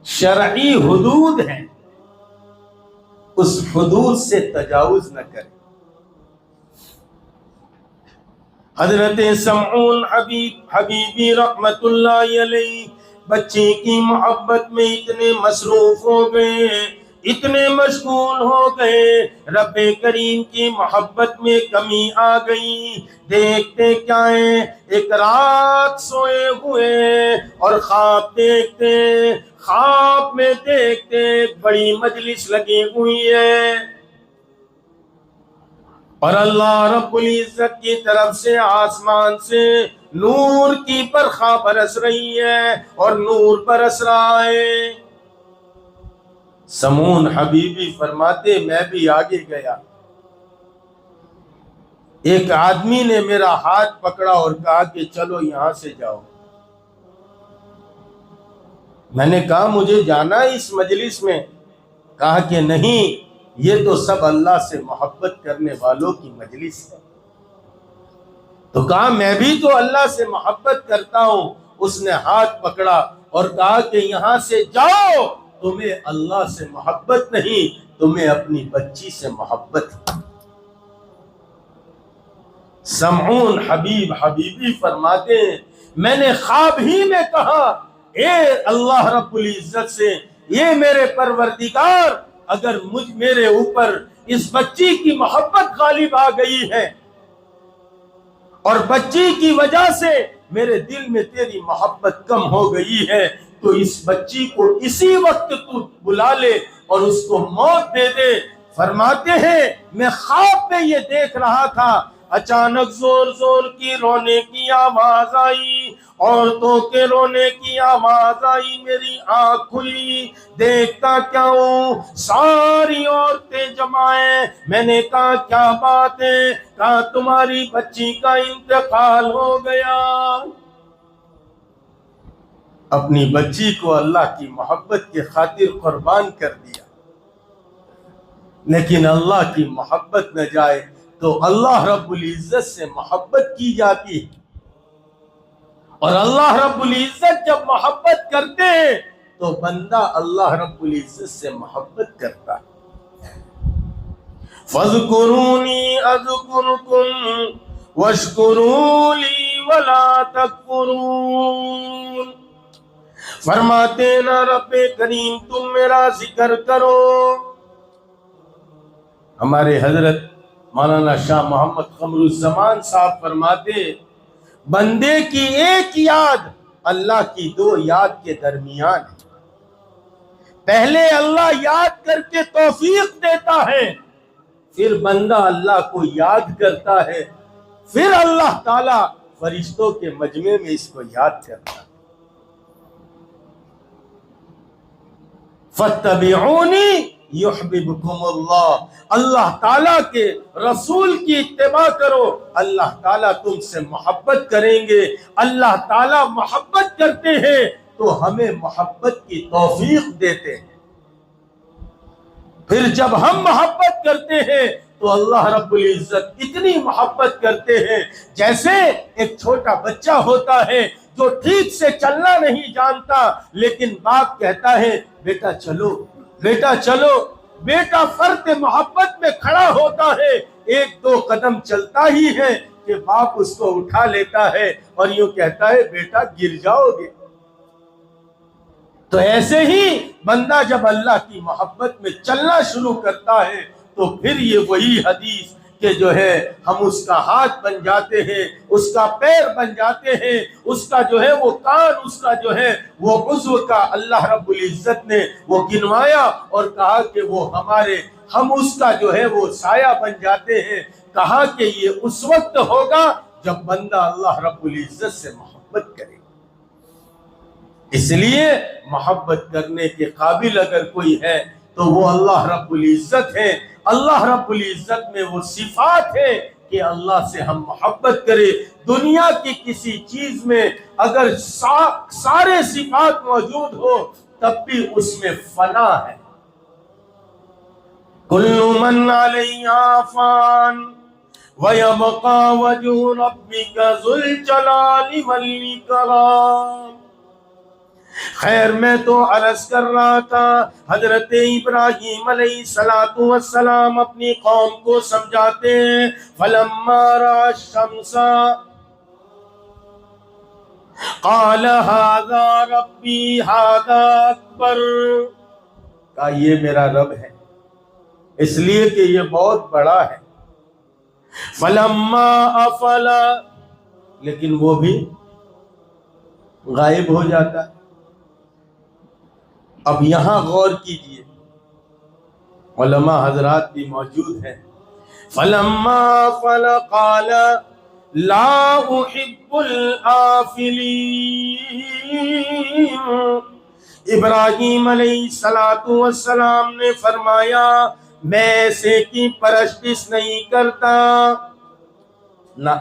شرعی حدود ہیں، اس حدود سے تجاوز نہ کریں۔ حضرت سمعون حبیبی رحمت اللہ علیہ بچے کی محبت میں اتنے مصروف ہو گئے، اتنے مشغول ہو گئے، رب کریم کی محبت میں کمی آ گئی۔ دیکھتے کیا ہے، ایک رات سوئے ہوئے اور خواب دیکھتے، خواب میں دیکھتے ایک بڑی مجلس لگی ہوئی ہے اور اللہ رب العزت کی طرف سے آسمان سے نور کی برخا برس رہی ہے اور نور برس رہا ہے۔ سمون حبیبی فرماتے میں بھی آگے گیا، ایک آدمی نے میرا ہاتھ پکڑا اور کہا کہ چلو یہاں سے جاؤ۔ میں نے کہا مجھے جانا ہے اس مجلس میں؟ کہا کہ نہیں، یہ تو سب اللہ سے محبت کرنے والوں کی مجلس ہے۔ تو کہا میں بھی تو اللہ سے محبت کرتا ہوں۔ اس نے ہاتھ پکڑا اور کہا کہ یہاں سے جاؤ، تمہیں اللہ سے محبت نہیں، تمہیں اپنی بچی سے محبت ہے۔ سمعون حبیبی فرماتے ہیں میں نے خواب ہی میں کہا اے اللہ رب العزت سے، یہ میرے پروردگار، اگر میرے اوپر اس بچی کی محبت غالب آ گئی ہے اور بچی کی وجہ سے میرے دل میں تیری محبت کم ہو گئی ہے، تو اس بچی کو اسی وقت تو بلا لے اور اس کو موت دے دے۔ فرماتے ہیں میں خواب میں یہ دیکھ رہا تھا، اچانک زور زور کی رونے کی آواز آئی، عورتوں کے رونے کی آواز آئی، میری آنکھ کھلی، دیکھتا کیا ہوں، ساری عورتیں جمع ہیں۔ میں نے کہا کیا بات ہے؟ کہا تمہاری بچی کا انتقال ہو گیا۔ اپنی بچی کو اللہ کی محبت کی خاطر قربان کر دیا، لیکن اللہ کی محبت نہ جائے تو اللہ رب العزت سے محبت کی جاتی ہے، اور اللہ رب العزت جب محبت کرتے ہیں تو بندہ اللہ رب العزت سے محبت کرتا ہے۔ فَاذْكُرُونِي أَذْكُرْكُمْ وَاشْكُرُوا لِي وَلَا تَكْفُرُونَ۔ فرماتے نا رب کریم تم میرا ذکر کرو۔ ہمارے حضرت مولانا شاہ محمد قمر الزمان صاحب فرماتے بندے کی ایک یاد اللہ کی دو یاد کے درمیان ہے۔ پہلے اللہ یاد کر کے توفیق دیتا ہے، پھر بندہ اللہ کو یاد کرتا ہے، پھر اللہ تعالی فرشتوں کے مجمع میں اس کو یاد کرتا ہے۔ فَاتَّبِعُونِي یحببکم اللہ، اللہ تعالیٰ کے رسول کی اتباع کرو، اللہ تعالیٰ تم سے محبت کریں گے۔ اللہ تعالیٰ محبت کرتے ہیں تو ہمیں محبت کی توفیق دیتے ہیں۔ پھر جب ہم محبت کرتے ہیں تو اللہ رب العزت اتنی محبت کرتے ہیں، جیسے ایک چھوٹا بچہ ہوتا ہے جو ٹھیک سے چلنا نہیں جانتا، لیکن باپ کہتا ہے بیٹا چلو، بیٹا چلو، بیٹا فرط محبت میں کھڑا ہوتا ہے، ایک دو قدم چلتا ہی ہے کہ باپ اس کو اٹھا لیتا ہے اور یوں کہتا ہے بیٹا گر جاؤ گے۔ تو ایسے ہی بندہ جب اللہ کی محبت میں چلنا شروع کرتا ہے تو پھر یہ وہی حدیث کہ جو ہے ہم اس کا ہاتھ بن جاتے ہیں، اس کا پیر بن جاتے ہیں، اس کا جو ہے وہ کان، اس کا جو ہے وہ عضو کا اللہ رب العزت نے وہ گنوایا اور کہا کہ وہ ہم اس کا جو ہے وہ سایہ بن جاتے ہیں۔ کہا کہ یہ اس وقت ہوگا جب بندہ اللہ رب العزت سے محبت کرے۔ اس لیے محبت کرنے کے قابل اگر کوئی ہے تو وہ اللہ رب العزت ہے۔ اللہ رب العزت میں وہ صفات ہے کہ اللہ سے ہم محبت کرے۔ دنیا کی کسی چیز میں اگر سارے صفات موجود ہو تب بھی اس میں فنا ہے۔ کل من علیہا فان وَيَبْقَى وَجْهُ رَبِّكَ ذُو الْجَلَالِ وَالْإِكْرَامِ۔ خیر میں تو عرض کر رہا تھا حضرت ابراہیم علیہ السلام اپنی قوم کو سمجھاتے ہیں فَلَمَّا رَأَى الشَّمْسَ قَالَ هَذَا رَبِّي هَذَا أَكْبَرُ، کہا یہ میرا رب ہے اس لیے کہ یہ بہت بڑا ہے۔ فَلَمَّا أَفَلَ، لیکن وہ بھی غائب ہو جاتا ہے۔ اب یہاں غور کیجئے، علماء حضرات بھی موجود ہیں۔ فَلَمَّا أَفَلَ قَالَ لَا أُحِبُّ الْآفِلِينَ، ابراہیم علیہ السلام نے فرمایا میں ایسے کی پرستش نہیں کرتا، نہ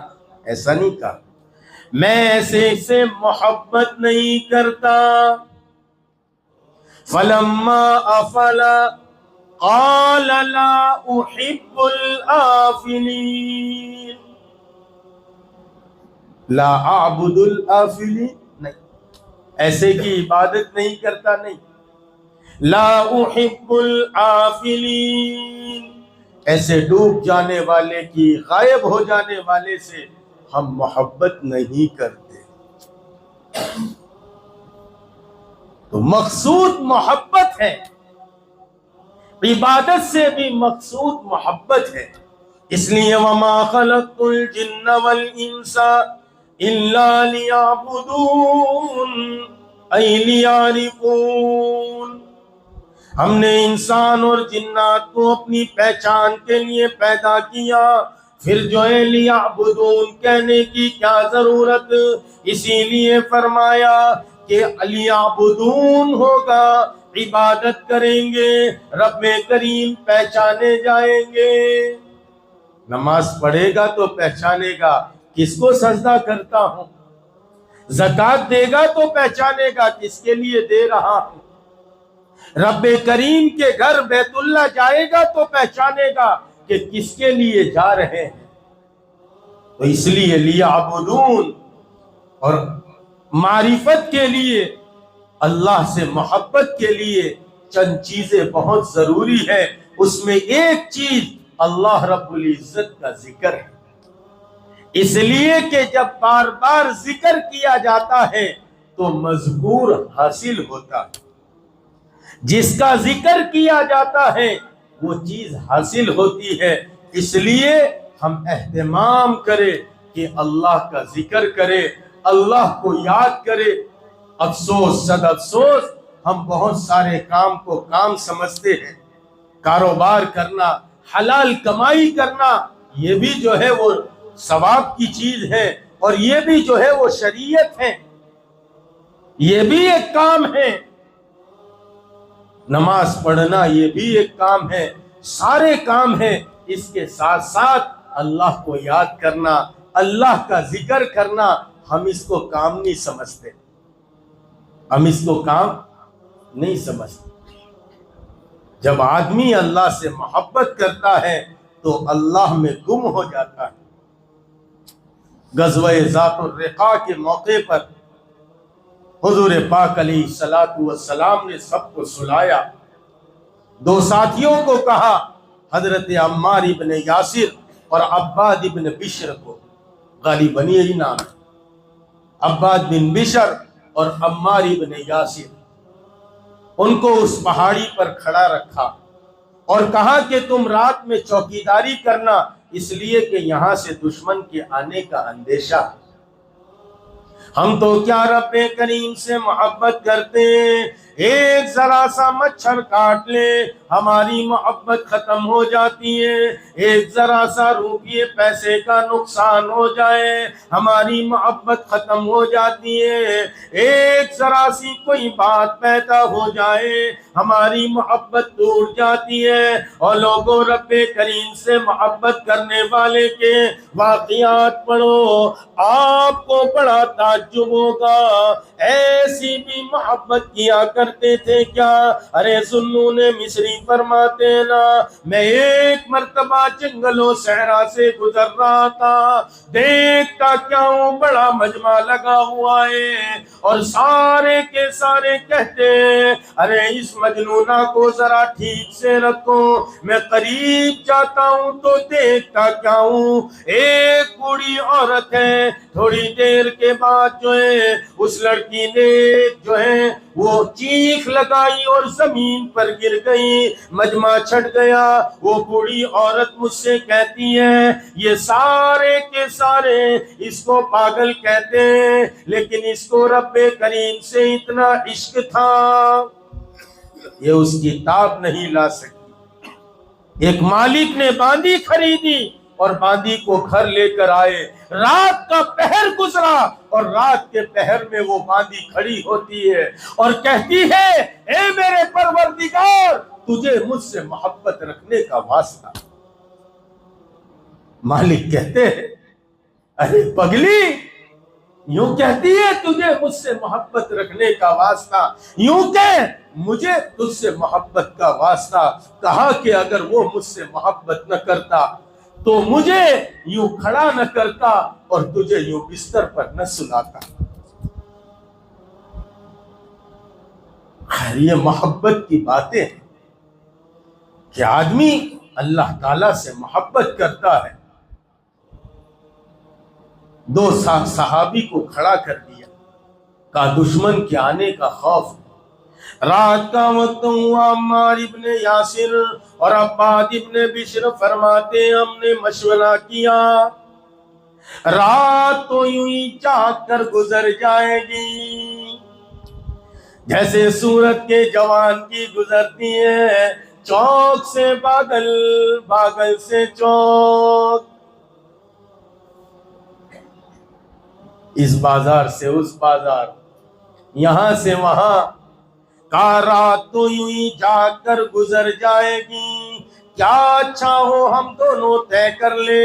ایسا نہیں کہا، میں ایسے سے محبت نہیں کرتا۔ فَلَمَّا أَفَلَ قَالَ لَا أُحِبُّ الْآفِلِينَ، لا أعبد الآفلین، نہیں ایسے کی عبادت نہیں کرتا، نہیں۔ لا أحب الآفلین، ایسے ڈوب جانے والے کی، غائب ہو جانے والے سے ہم محبت نہیں کرتے۔ تو مقصود محبت ہے، عبادت سے بھی مقصود محبت ہے۔ اس لیے وَمَا خَلَقْتُ الْجِنَّ وَالْإِنسَ إِلَّا لِيَعْبُدُونَ أَيْ لِيَعْرِفُونَ، ہم نے انسان اور جنات کو اپنی پہچان کے لیے پیدا کیا، پھر جو ہے لیعبدون کہنے کی کیا ضرورت، اسی لیے فرمایا کہ لیعبدون ہوگا، عبادت کریں گے، رب کریم پہچانے جائیں گے۔ نماز پڑھے گا تو پہچانے گا کس کو سجدہ کرتا ہوں، زکوٰۃ دے گا تو پہچانے گا کس کے لیے دے رہا ہوں، رب کریم کے گھر بیت اللہ جائے گا تو پہچانے گا کہ کس کے لیے جا رہے ہیں۔ تو اس لیے لیعبدون، اور معرفت کے لیے، اللہ سے محبت کے لیے چند چیزیں بہت ضروری ہے۔ اس میں ایک چیز اللہ رب العزت کا ذکر ہے، اس لیے کہ جب بار بار ذکر کیا جاتا ہے تو مذکور حاصل ہوتا ہے، جس کا ذکر کیا جاتا ہے وہ چیز حاصل ہوتی ہے۔ اس لیے ہم اہتمام کریں کہ اللہ کا ذکر کرے، اللہ کو یاد کرے۔ افسوس صد افسوس، ہم بہت سارے کام کو کام سمجھتے ہیں، کاروبار کرنا، حلال کمائی کرنا، یہ بھی جو ہے وہ ثواب کی چیز ہے، اور یہ بھی جو ہے وہ شریعت ہے، یہ بھی ایک کام ہے۔ نماز پڑھنا یہ بھی ایک کام ہے، سارے کام ہیں۔ اس کے ساتھ ساتھ اللہ کو یاد کرنا، اللہ کا ذکر کرنا، ہم اس کو کام نہیں سمجھتے، ہم اس کو کام نہیں سمجھتے۔ جب آدمی اللہ سے محبت کرتا ہے تو اللہ میں گم ہو جاتا ہے۔ غزوہ ذات الرقاع کے موقع پر حضور پاک علیہ السلام نے سب کو سلایا، دو ساتھیوں کو کہا، حضرت عمار ابن یاسر اور عباد ابن بشر کو، غالباً یہی نام ہے، عباد بن بشر اور عمار ابن یاسر، ان کو اس پہاڑی پر کھڑا رکھا اور کہا کہ تم رات میں چوکیداری کرنا، اس لیے کہ یہاں سے دشمن کے آنے کا اندیشہ ہے۔ ہم تو کیا رب کریم سے محبت کرتے ہیں، ایک ذرا سا مچھر کاٹ لے ہماری محبت ختم ہو جاتی ہے، ایک ذرا سا روپیے پیسے کا نقصان ہو جائے ہماری محبت ختم ہو جاتی ہے، ایک ذرا سی کوئی بات پیدا ہو جائے ہماری محبت ٹوٹ جاتی ہے۔ اور لوگوں رب کریم سے محبت کرنے والے کے واقعات پڑھو، آپ کو بڑا تعجب ہوگا، ایسی بھی محبت کیا کرتے تھے کیا؟ ارے ذوالنون مصری فرماتے ہیں نا، میں ایک مرتبہ جنگل و صحرا سے گزر رہا تھا، دیکھتا کیا ہوں بڑا مجمع لگا ہوا ہے اور سارے کے سارے کہتے ہیں ارے اس مجنونہ کو ذرا ٹھیک سے رکھو، میں قریب جاتا ہوں تو دیکھتا کیا ہوں ایک بوڑھی عورت ہے، تھوڑی دیر کے بعد جو ہے اس لڑکی نے جو ہے وہ چیخ لگائی اور زمین پر گر گئی، مجمع چھٹ گیا۔ وہ بوڑھی عورت مجھ سے کہتی ہے یہ سارے کے سارے اس کو پاگل کہتے ہیں، لیکن اس کو رب کریم سے اتنا عشق تھا یہ اس کی تاب نہیں لا سکی۔ ایک مالک نے باندی خریدی اور باندی کو گھر لے کر آئے، رات کا پہر گزرا اور رات کے پہر میں وہ باندی کھڑی ہوتی ہے اور کہتی ہے اے میرے پروردگار تجھے مجھ سے محبت رکھنے کا واسطہ۔ مالک کہتے ہیں ارے پگلی یوں کہتی ہے تجھے مجھ سے محبت رکھنے کا واسطہ، یوں کہ مجھے تجھ سے محبت کا واسطہ، کہا کہ اگر وہ مجھ سے محبت نہ کرتا تو مجھے یوں کھڑا نہ کرتا اور تجھے یوں بستر پر نہ سلاتا۔ خیر یہ محبت کی باتیں ہیں کہ آدمی اللہ تعالیٰ سے محبت کرتا ہے۔ دو صحابی کو کھڑا کر دیا، کہا دشمن کے آنے کا خوف ہے۔ رات کا وقت ہوا، عمار ابن یاسر اور عباد ابن بشر فرماتے ہم نے مشورہ کیا رات تو یوں ہی جاگ کر گزر جائے گی جیسے سورت کے جوان کی گزرتی ہے، چوک سے باغل، باغل سے چوک، اس بازار سے اس بازار، یہاں سے وہاں، کا رات تو یوں ہی جاگ کر گزر جائے گی، کیا اچھا ہو ہم دونوں طے کر لے،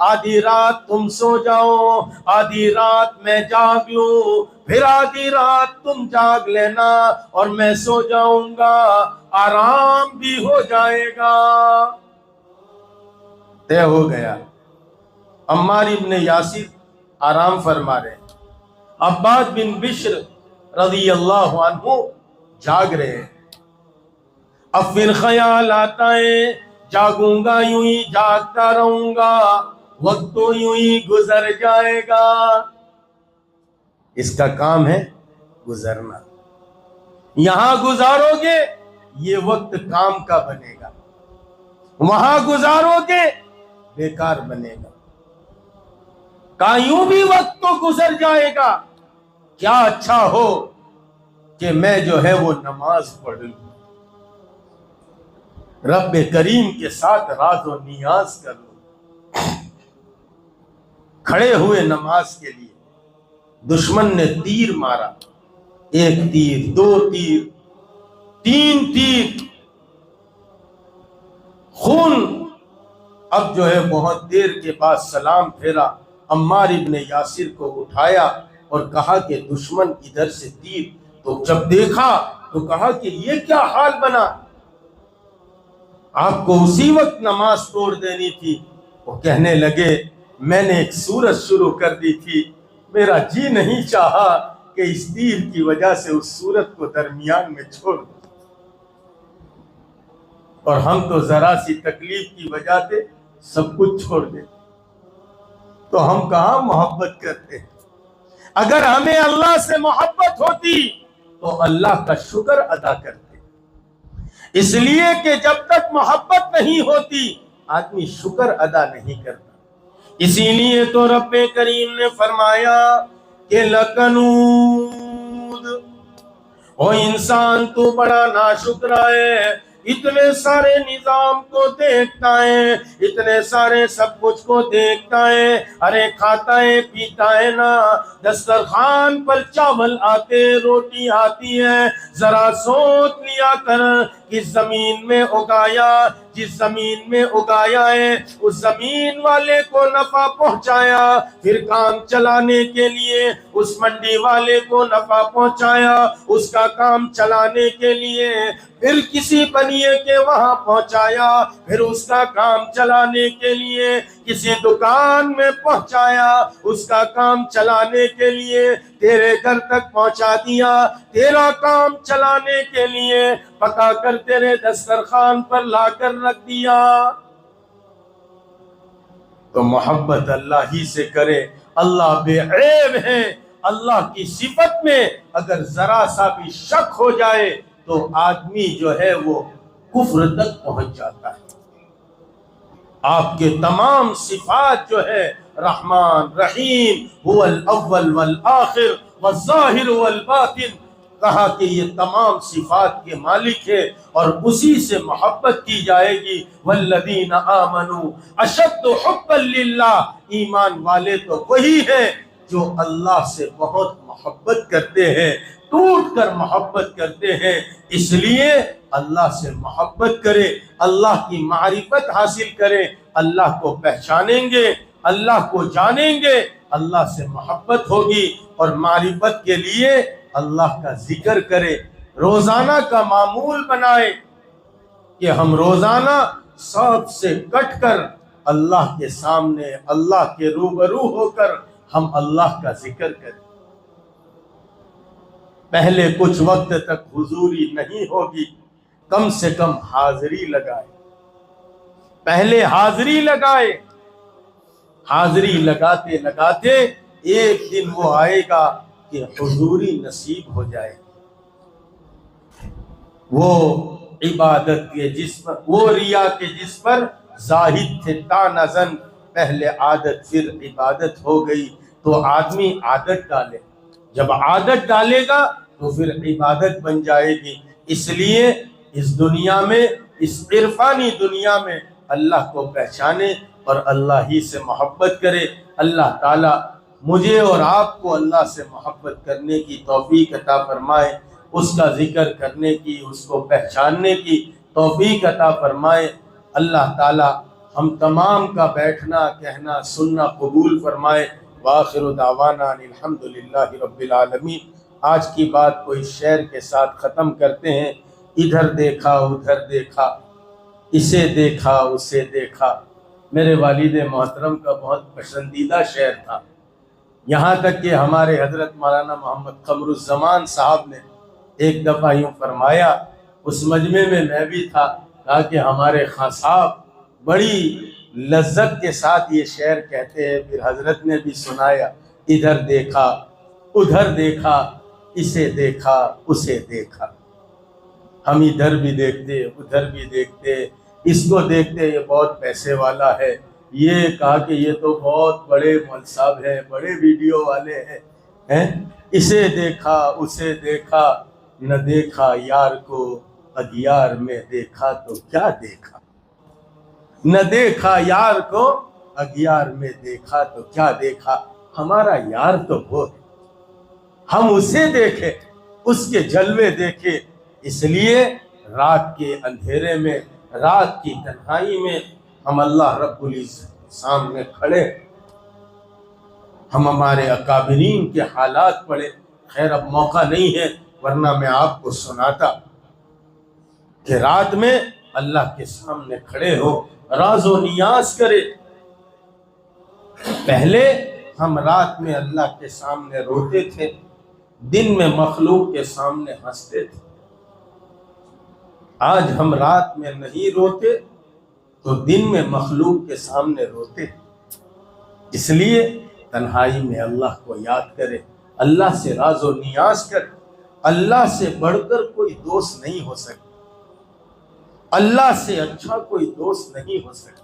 آدھی رات تم سو جاؤ، آدھی رات میں جاگ لوں، پھر آدھی رات تم جاگ لینا اور میں سو جاؤں گا، آرام بھی ہو جائے گا۔ طے ہو گیا۔ عمار ابن یاسر آرام فرما رہے، عباد بن بشر رضی اللہ عنہ جاگ رہے ہیں۔ اب پھر خیال آتا ہے جاگوں گا یوں ہی جاگتا رہوں گا، وقت تو یوں ہی گزر جائے گا۔ اس کا کام ہے گزرنا، یہاں گزارو گے یہ وقت کام کا بنے گا، وہاں گزارو گے بیکار بنے گا۔ کہا یوں بھی وقت تو گزر جائے گا، کیا اچھا ہو کہ میں جو ہے وہ نماز پڑھ لوں، رب کریم کے ساتھ راز و نیاز کر لوں۔ کھڑے ہوئے نماز کے لیے، دشمن نے تیر مارا، ایک تیر، دو تیر، تین تیر، خون۔ اب جو ہے بہت دیر کے بعد سلام پھیرا، عمار ابن یاسر کو اٹھایا اور کہا کہ دشمن ادھر سے تیر، تو جب دیکھا تو کہا کہ یہ کیا حال بنا، آپ کو اسی وقت نماز توڑ دینی تھی۔ وہ کہنے لگے میں نے ایک سورت شروع کر دی تھی، میرا جی نہیں چاہا کہ اس تیر کی وجہ سے اس سورت کو درمیان میں چھوڑ دوں، اور ہم تو ذرا سی تکلیف کی وجہ سے سب کچھ چھوڑ دیتے، تو ہم کہاں محبت کرتے ہیں؟ اگر ہمیں اللہ سے محبت ہوتی تو اللہ کا شکر ادا کرتے، اس لیے کہ جب تک محبت نہیں ہوتی آدمی شکر ادا نہیں کرتا۔ اسی لیے تو رب کریم نے فرمایا کہ لکنود، او انسان تو بڑا ناشکرا ہے، اتنے سارے نظام کو دیکھتا ہے، اتنے سارے سب کچھ کو دیکھتا ہے، ارے کھاتا ہے پیتا ہے نا، دسترخوان پر چاول آتے روٹی آتی ہے، ذرا سوچ لیا کر کہ زمین میں اگایا، جس زمین میں اگایا ہے اس زمین والے کو نفع پہنچایا، پھر کام چلانے کے لیے اس منڈی والے کو نفع پہنچایا، اس کا کام چلانے کے لیے پھر کسی بنیے کے وہاں پہنچایا، پھر اس کا کام چلانے کے لیے کسی دکان میں پہنچایا، اس کا کام چلانے کے لیے تیرے گھر تک پہنچا دیا، تیرا کام چلانے کے لیے پکا کر تیرے دسترخوان پر لا کر رکھ دیا۔ تو محبت اللہ ہی سے کرے، اللہ بے عیب ہے، اللہ کی صفت میں اگر ذرا سا بھی شک ہو جائے تو آدمی جو ہے وہ کفر تک پہنچ جاتا ہے۔ آپ کے تمام صفات جو ہے رحمان رحیم، هو الاول والآخر والظاہر والباطن، کہا کہ یہ تمام صفات کے مالک ہے اور اسی سے محبت کی جائے گی۔ والذین آمنوا اشد حبا للہ، ایمان والے تو وہی ہیں جو اللہ سے بہت محبت کرتے ہیں، ٹوٹ کر محبت کرتے ہیں۔ اس لیے اللہ سے محبت کرے، اللہ کی معرفت حاصل کرے، اللہ کو پہچانیں گے، اللہ کو جانیں گے، اللہ سے محبت ہوگی، اور معرفت کے لیے اللہ کا ذکر کرے، روزانہ کا معمول بنائے کہ ہم روزانہ سب سے کٹ کر اللہ کے سامنے، اللہ کے روبرو ہو کر ہم اللہ کا ذکر کریں۔ پہلے کچھ وقت تک حضوری نہیں ہوگی، کم سے کم حاضری لگائے، پہلے حاضری لگائے، حاضری لگاتے لگاتے ایک دن وہ آئے گا کہ حضوری نصیب ہو جائے گی۔ وہ عبادت کے جس پر، وہ ریا کے جس پر زاہد تھے تا نظن، پہلے عادت پھر عبادت ہو گئی، تو آدمی عادت ڈالے، جب عادت ڈالے گا تو پھر عبادت بن جائے گی۔ اس لیے اس دنیا میں، اس عرفانی دنیا میں اللہ کو پہچانے اور اللہ ہی سے محبت کرے۔ اللہ تعالیٰ مجھے اور آپ کو اللہ سے محبت کرنے کی توفیق عطا فرمائے، اس کا ذکر کرنے کی، اس کو پہچاننے کی توفیق عطا فرمائے۔ اللہ تعالیٰ ہم تمام کا بیٹھنا، کہنا، سننا قبول فرمائے۔ وآخر دعوانا الحمدللہ رب العالمین۔ آج کی بات کو اس شعر کے ساتھ ختم کرتے ہیں۔ ادھر دیکھا ادھر دیکھا، اسے دیکھا اسے دیکھا، میرے والد محترم کا بہت پسندیدہ شعر تھا، یہاں تک کہ ہمارے حضرت مولانا محمد قمر الزمان صاحب نے ایک دفعہ یوں فرمایا، اس مجمع میں میں بھی تھا، کہا کہ ہمارے خان صاحب بڑی لذت کے ساتھ یہ شعر کہتے ہیں، پھر حضرت نے بھی سنایا، ادھر دیکھا ادھر دیکھا، اسے دیکھا اسے دیکھا۔ ہم ادھر بھی دیکھتے ادھر بھی دیکھتے، اس کو دیکھتے یہ بہت پیسے والا ہے، یہ کہا کہ یہ تو بہت بڑے مول صاحب ہیں، بڑے ویڈیو والے ہیں، اسے دیکھا اسے دیکھا، نہ دیکھا یار کو اغیار میں دیکھا تو کیا دیکھا، نہ دیکھا یار کو اغیار میں دیکھا تو کیا دیکھا۔ ہمارا یار تو وہ ہے، ہم اسے دیکھیں، اس کے جلوے دیکھیں۔ اس لیے رات کے اندھیرے میں، رات کی تنہائی میں ہم اللہ رب العزت کے سامنے کھڑے، ہم ہمارے اکابرین کے حالات پڑھے۔ خیر اب موقع نہیں ہے، ورنہ میں آپ کو سناتا کہ رات میں اللہ کے سامنے کھڑے ہو، راز و نیاز کرے۔ پہلے ہم رات میں اللہ کے سامنے روتے تھے، دن میں مخلوق کے سامنے ہنستے تھے۔ آج ہم رات میں نہیں روتے تو دن میں مخلوق کے سامنے روتے۔ اس لیے تنہائی میں اللہ کو یاد کرے، اللہ سے راز و نیاز کرے۔ اللہ سے بڑھ کر کوئی دوست نہیں ہو سکتا، اللہ سے اچھا کوئی دوست نہیں ہو سکتا،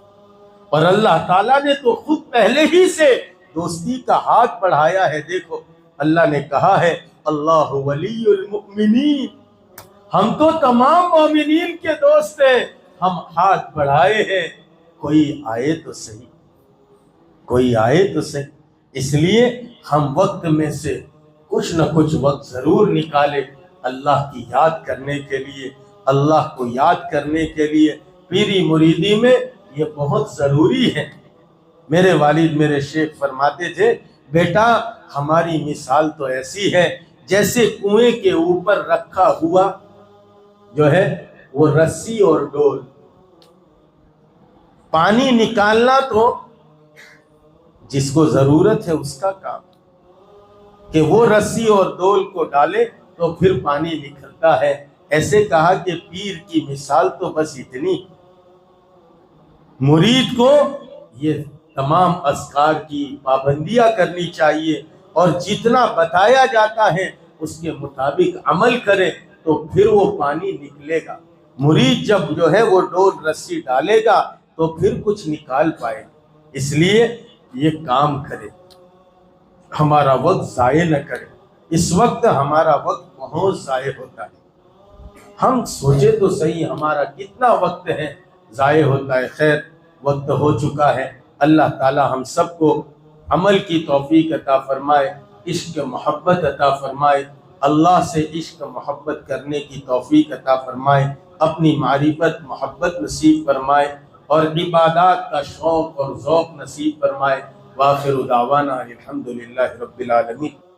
اور اللہ تعالیٰ نے تو خود پہلے ہی سے دوستی کا ہاتھ بڑھایا ہے۔ دیکھو اللہ نے کہا ہے اللہ ولی المؤمنین، ہم تو تمام مومنین کے دوست ہیں، ہم ہاتھ بڑھائے ہیں، کوئی آئے تو صحیح، کوئی آئے تو صحیح۔ اس لیے ہم وقت میں سے کچھ نہ کچھ وقت ضرور نکالے اللہ کی یاد کرنے کے لیے، اللہ کو یاد کرنے کے لیے۔ پیری مریدی میں یہ بہت ضروری ہے۔ میرے والد میرے شیخ فرماتے تھے بیٹا ہماری مثال تو ایسی ہے جیسے کنویں کے اوپر رکھا ہوا جو ہے وہ رسی اور ڈول، پانی نکالنا تو جس کو ضرورت ہے اس کا کام کہ وہ رسی اور ڈول کو ڈالے تو پھر پانی نکلتا ہے۔ ایسے کہا کہ پیر کی مثال تو بس اتنی، مرید کو یہ تمام اذکار کی پابندیاں کرنی چاہیے اور جتنا بتایا جاتا ہے اس کے مطابق عمل کرے تو پھر وہ پانی نکلے گا۔ مرید جب جو ہے وہ ڈول رسی ڈالے گا تو پھر کچھ نکال پائے۔ اس لیے یہ کام کرے، ہمارا وقت ضائع نہ کرے۔ اس وقت ہمارا وقت بہت ضائع ہوتا ہے، ہم سوچے تو صحیح ہمارا کتنا وقت ہے ضائع ہوتا ہے۔ خیر وقت ہو چکا ہے، اللہ تعالی ہم سب کو عمل کی توفیق عطا فرمائے، عشق محبت عطا فرمائے، اللہ سے عشق محبت کرنے کی توفیق عطا فرمائے، اپنی معرفت محبت نصیب فرمائے اور عبادات کا شوق اور ذوق نصیب فرمائے۔ وآخر دعوانا الحمدللہ رب العالمین۔